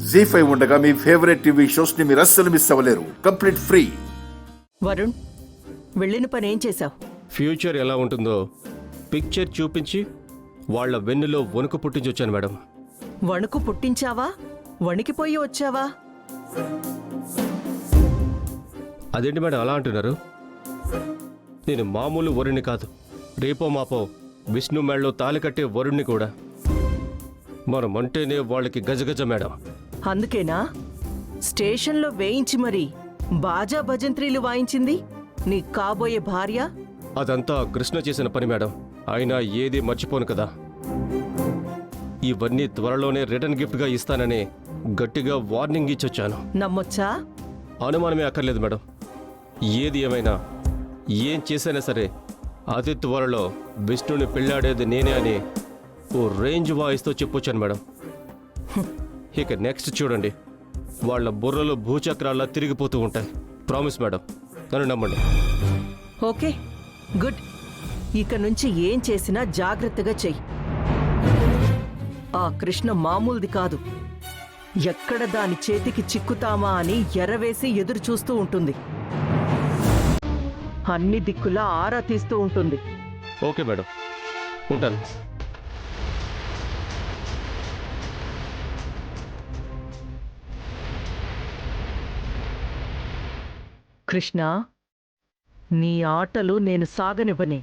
జీ5 ఉండగా మీ favourite TV shows ని మీరు అస్సలు మిస్ అవ్వలేరు. Complete free. వరుణ్, వెళ్ళిన పని ఏం చేశావు? ఫ్యూచర్ ఎలా ఉంటుందో పిక్చర్ చూపించి వాళ్ళ వెన్నులో వణుకు పుట్టించి వచ్చాను మేడం. వణుకు పుట్టించావా? వణికిపోయి వచ్చావా? అదేంటి మేడం అలా అంటున్నారు? నేను మామూలు వరుణ్ణి కాదు, రేపో మాపో విష్ణు మేడలో తాలి కట్టే వరుణ్ణి కూడా. మనమంటేనే వాళ్ళకి గజగజ మేడం. అందుకేనా స్టేషన్లో వేయించి మరి బాజా భజంత్రీలు వాయించింది నీ కాబోయే భార్య? అదంతా కృష్ణ చేసిన పని మేడం. అయినా ఏది మర్చిపోను కదా. ఇవన్నీ త్వరలోనే రిటర్న్ గిఫ్ట్గా ఇస్తానని గట్టిగా వార్నింగ్ ఇచ్చొచ్చాను. నమ్మొచ్చా? అనుమానమే అక్కర్లేదు మేడం. ఏది ఏమైనా ఏం చేసైనా సరే అతి త్వరలో విష్ణుని పెళ్ళాడేది నేనే అని ఓ రేంజ్ వాయిస్తో చెప్పొచ్చాను మేడం. ఇక నెక్స్ట్ చూడండి, వాళ్ళ బుర్రలు భూచక్రాల్లా తిరిగిపోతూ ఉంటాయి. ప్రామిస్ మేడం, నన్ను నమ్మండి. Okay, good. ఇక నుంచి ఏం చేసినా జాగ్రత్తగా చెయ్యి. ఆ కృష్ణ మామూలుది కాదు. ఎక్కడ దాని చేతికి చిక్కుతామా అని ఎర్రవేసి ఎదురు చూస్తూ ఉంటుంది. అన్ని దిక్కులా ఆరా తీస్తూ ఉంటుంది. ఓకే మేడం, ఉంటాను. కృష్ణ, నీ ఆటలు నేను సాగనివ్వని.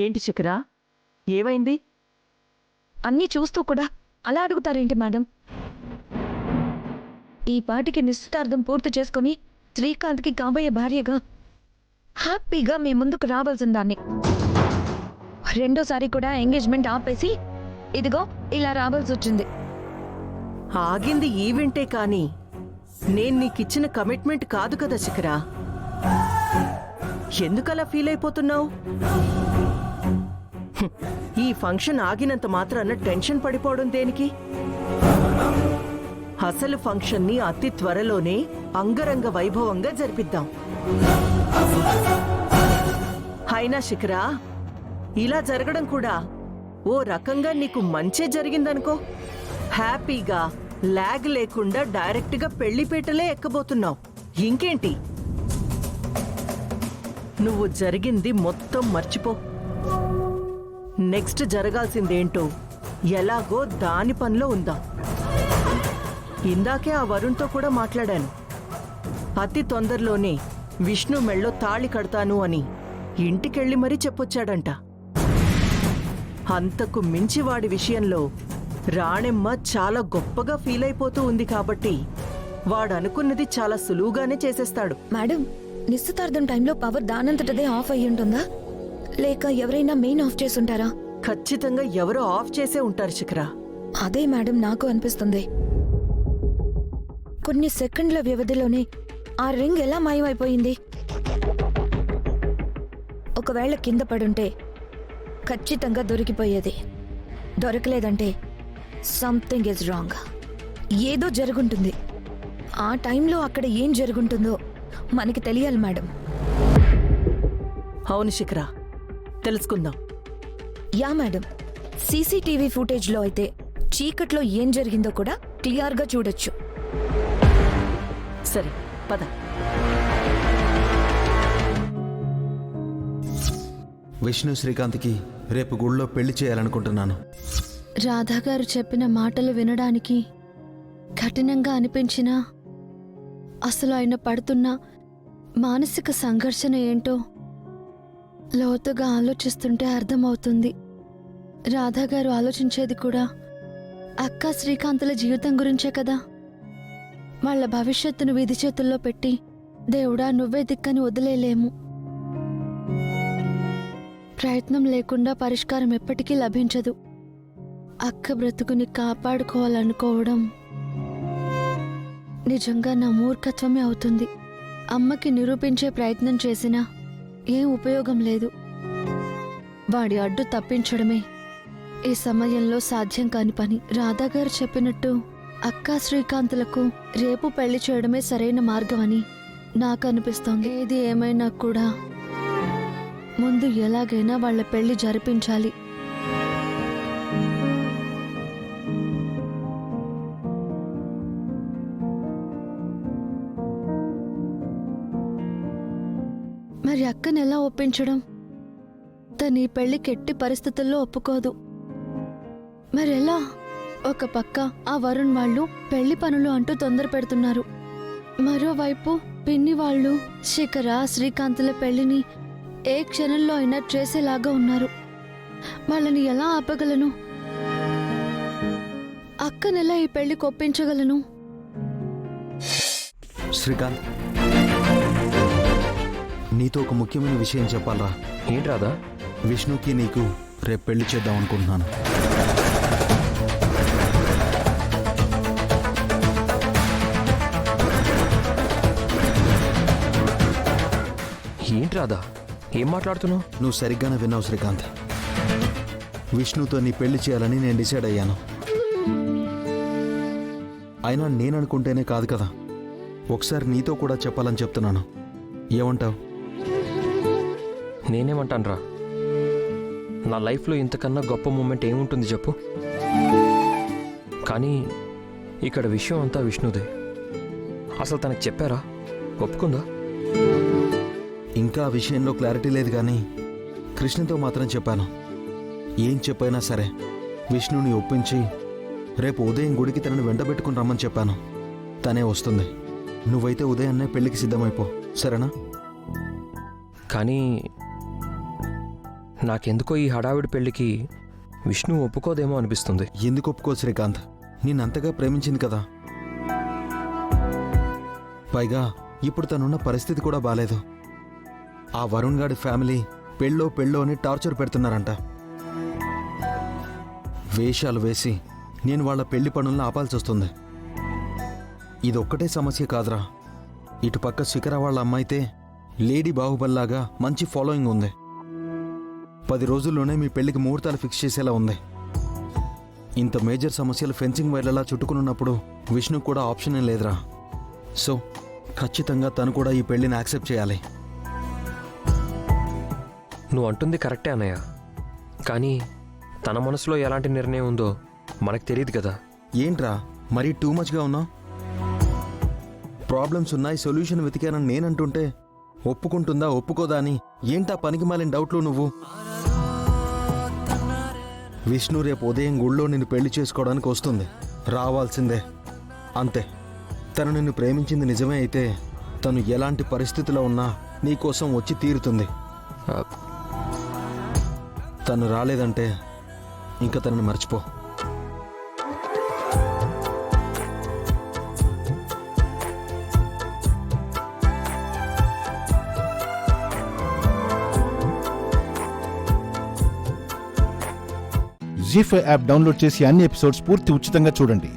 ఏంటి చక్రా, ఏమైంది? అన్నీ చూస్తూ కూడా అలా అడుగుతారేంటి మేడం? ఈ పాటికి నిశ్చితార్థం పూర్తి చేసుకుని శ్రీకాంత్కి కాబోయే భార్యగా హ్యాపీగా మీ ముందుకు రావాల్సిన దాన్ని రెండోసారి కూడా ఎంగేజ్మెంట్ ఆపేసి ఇదిగో ఇలా రావాల్సి వచ్చింది. ఆగింది ఈవెంటే కాని నేను నీకిచ్చిన కమిట్మెంట్ కాదు కదా శిఖరా. ఎందుకలా ఫీల్ అయిపోతున్నావు? ఈ ఫంక్షన్ ఆగినంత మాత్రాన టెన్షన్ పడిపోవడం దేనికి? అసలు ఫంక్షన్ని అతి త్వరలోనే అంగరంగ వైభవంగా జరిపిద్దాం. అయినా శిఖరా, ఇలా జరగడం కూడా ఓ రకంగా నీకు మంచే జరిగిందనుకో. హ్యాపీగా లాగ్ లేకుండా డైరెక్ట్గా పెళ్లిపీటలే ఎక్కబోతున్నావు. ఇంకేంటి? నువ్వు జరిగింది మొత్తం మర్చిపో. నెక్స్ట్ జరగాల్సిందేంటో ఎలాగో దాని పనిలో ఉందాం. ఇందాకే ఆ వరుణ్తో కూడా మాట్లాడాను. అతి తొందరలోనే విష్ణు మెళ్ళో తాళి కడతాను అని ఇంటికెళ్ళి మరీ చెప్పొచ్చాడంట. అంతకు మించి వాడి విషయంలో రాణెమ్మ చాలా గొప్పగా ఫీల్ అయిపోతూ ఉంది కాబట్టి వాడనుకున్నది చాలా సులువుగానే చేసేస్తాడు. మేడం, నిశ్చితార్థం టైంలో పవర్ దానంతటదే ఆఫ్ అయ్యి ఉంటుందా, లేక ఎవరైనా మెయిన్ ఆఫ్ చేసి ఉంటారా? ఖచ్చితంగా ఎవరో ఆఫ్ చేసే ఉంటారు శిఖరా. అదే మేడం నాకు అనిపిస్తుంది. కొన్ని సెకండ్ల వ్యవధిలోనే ఆ రింగ్ ఎలా మాయమైపోయింది? ఒకవేళ కింద పడుంటే ఖచ్చితంగా దొరికిపోయేది. దొరకలేదంటే సంథింగ్ ఇస్ రాంగ్. ఏదో జరుగుంటుంది. ఆ టైంలో అక్కడ ఏం జరుగుంటుందో మనకి తెలియాలి మేడం. అవును శిఖరా, తెలుసుకుందాం. యా మేడం, సీసీటీవీ ఫుటేజ్లో అయితే చీకట్లో ఏం జరిగిందో కూడా క్లియర్గా చూడొచ్చు. సరే పద. విష్ణు శ్రీకాంత్కి రేపు గుళ్ళో పెళ్లి చేయాలనుకుంటున్నాను. రాధాగారు చెప్పిన మాటలు వినడానికి కఠినంగా అనిపించినా అసలు ఆయన పడుతున్న మానసిక సంఘర్షణ ఏంటో లోతుగా ఆలోచిస్తుంటే అర్థమవుతుంది. రాధాగారు ఆలోచించేది కూడా అక్క శ్రీకాంతుల జీవితం గురించే కదా. వాళ్ల భవిష్యత్తును విధి చేతుల్లో పెట్టి దేవుడా నువ్వే దిక్కని వదిలేలేము. ప్రయత్నం లేకుండా పరిష్కారం ఎప్పటికీ లభించదు. అక్క బ్రతుకుని కాపాడుకోవాలనుకోవడం నిజంగా నా మూర్ఖత్వమే అవుతుంది. అమ్మకి నిరూపించే ప్రయత్నం చేసినా ఏం ఉపయోగం లేదు. వాడి అడ్డు తప్పించడమే ఈ సమయంలో సాధ్యం కాని పని. రాధాగారు చెప్పినట్టు అక్క శ్రీకాంత్లకు రేపు పెళ్లి చేయడమే సరైన మార్గమని నాకు అనిపిస్తోంది. ఏది ఏమైనా కూడా ముందు ఎలాగైనా వాళ్ళ పెళ్లి జరిపించాలి. మరి అక్కని ఎలా ఒప్పించడం? తను ఈ పెళ్లికి ఎట్టి పరిస్థితుల్లో ఒప్పుకోదు. మరెలా? ఒక పక్క ఆ వరుణ్ వాళ్ళు పెళ్లి పనులు అంటూ తొందర పెడుతున్నారు. మరోవైపు పిన్ని వాళ్ళు శిఖర శ్రీకాంత్ల పెళ్లిని ఏ క్షణంలో అయినా చేసేలాగా ఉన్నారు. వాళ్ళని ఎలా ఆపగలను? అక్కనెలా ఈ పెళ్లికి ఒప్పించగలను? శ్రీకాంత్, నీతో ఒక ముఖ్యమైన విషయం చెప్పాలరా. ఏంటి రాదా? విష్ణుకి నీకు రేపు పెళ్లి చేద్దాం అనుకుంటున్నాను. ఏంటి రాదా? ఏం మాట్లాడుతున్నావు? నువ్వు సరిగ్గానే విన్నావు శ్రీకాంత్. విష్ణుతో నీ పెళ్లి చేయాలని నేను డిసైడ్ అయ్యాను. అయినా నేననుకుంటేనే కాదు కదా, ఒకసారి నీతో కూడా చెప్పాలని చెప్తున్నాను. ఏమంటావు? నేనేమంటాను రా, నా లైఫ్లో ఇంతకన్నా గొప్ప మూమెంట్ ఏముంటుంది చెప్పు. కానీ ఇక్కడ విషయం అంతా విష్ణుదే. అసలు తనకు చెప్పారా? ఒప్పుకుందా? ఇంకా ఆ విషయంలో క్లారిటీ లేదు, కానీ కృష్ణతో మాత్రం చెప్పాను. ఏం చెప్పైనా సరే విష్ణుని ఒప్పించి రేపు ఉదయం గుడికి తనని వెంటబెట్టుకుని రమ్మని చెప్పాను. తనే వస్తుంది. నువ్వైతే ఉదయాన్నే పెళ్లికి సిద్ధమైపో, సరేనా? కానీ నాకెందుకో ఈ హడావిడి పెళ్లికి విష్ణు ఒప్పుకోదేమో అనిపిస్తుంది. ఎందుకు ఒప్పుకో శ్రీకాంత్? నిన్నంతగా ప్రేమించింది కదా. పైగా ఇప్పుడు తనున్న పరిస్థితి కూడా బాలేదు. ఆ వరుణ్ గాడి ఫ్యామిలీ పెళ్ళో అని టార్చర్ పెడుతున్నారంట. వేషాలు వేసి నేను వాళ్ళ పెళ్లి పనులను ఆపాల్సి వస్తుంది. ఇదొక్కటే సమస్య కాదురా. ఇటుపక్క శిఖర వాళ్ళ అమ్మాయితే లేడీ బాహుబల్లాగా మంచి ఫాలోయింగ్ ఉంది. 10 రోజుల్లోనే మీ పెళ్లికి ముహూర్తాలు ఫిక్స్ చేసేలా ఉంది. ఇంత మేజర్ సమస్యలు ఫెన్సింగ్ వైర్లలా చుట్టుకున్నప్పుడు విష్ణు కూడా ఆప్షన్ ఏం లేదురా. సో ఖచ్చితంగా తను కూడా ఈ పెళ్లిని యాక్సెప్ట్ చేయాలి. నువ్వు అంటుంది కరెక్టే అన్నయ్య, కానీ తన మనసులో ఎలాంటి నిర్ణయం ఉందో మనకు తెలియదు కదా. ఏంట్రా మరీ టూ మచ్గా ఉన్నావు? ప్రాబ్లమ్స్ ఉన్నాయి, సొల్యూషన్ వెతికానని నేనంటుంటే ఒప్పుకుంటుందా ఒప్పుకోదా అని ఏంటా పనికి మాలిన డౌట్లు నువ్వు? విష్ణు రేపు ఉదయం గుళ్ళో నిన్ను పెళ్లి చేసుకోవడానికి వస్తుంది, రావాల్సిందే, అంతే. తను నిన్ను ప్రేమించింది నిజమే అయితే తను ఎలాంటి పరిస్థితిలో ఉన్నా నీకోసం వచ్చి తీరుతుంది. ఆ, తను రాలేదంటే ఇంకా తనని మర్చిపో. జీ5 యాప్ డౌన్లోడ్ చేసి అన్ని ఎపిసోడ్స్ పూర్తి ఉచితంగా చూడండి.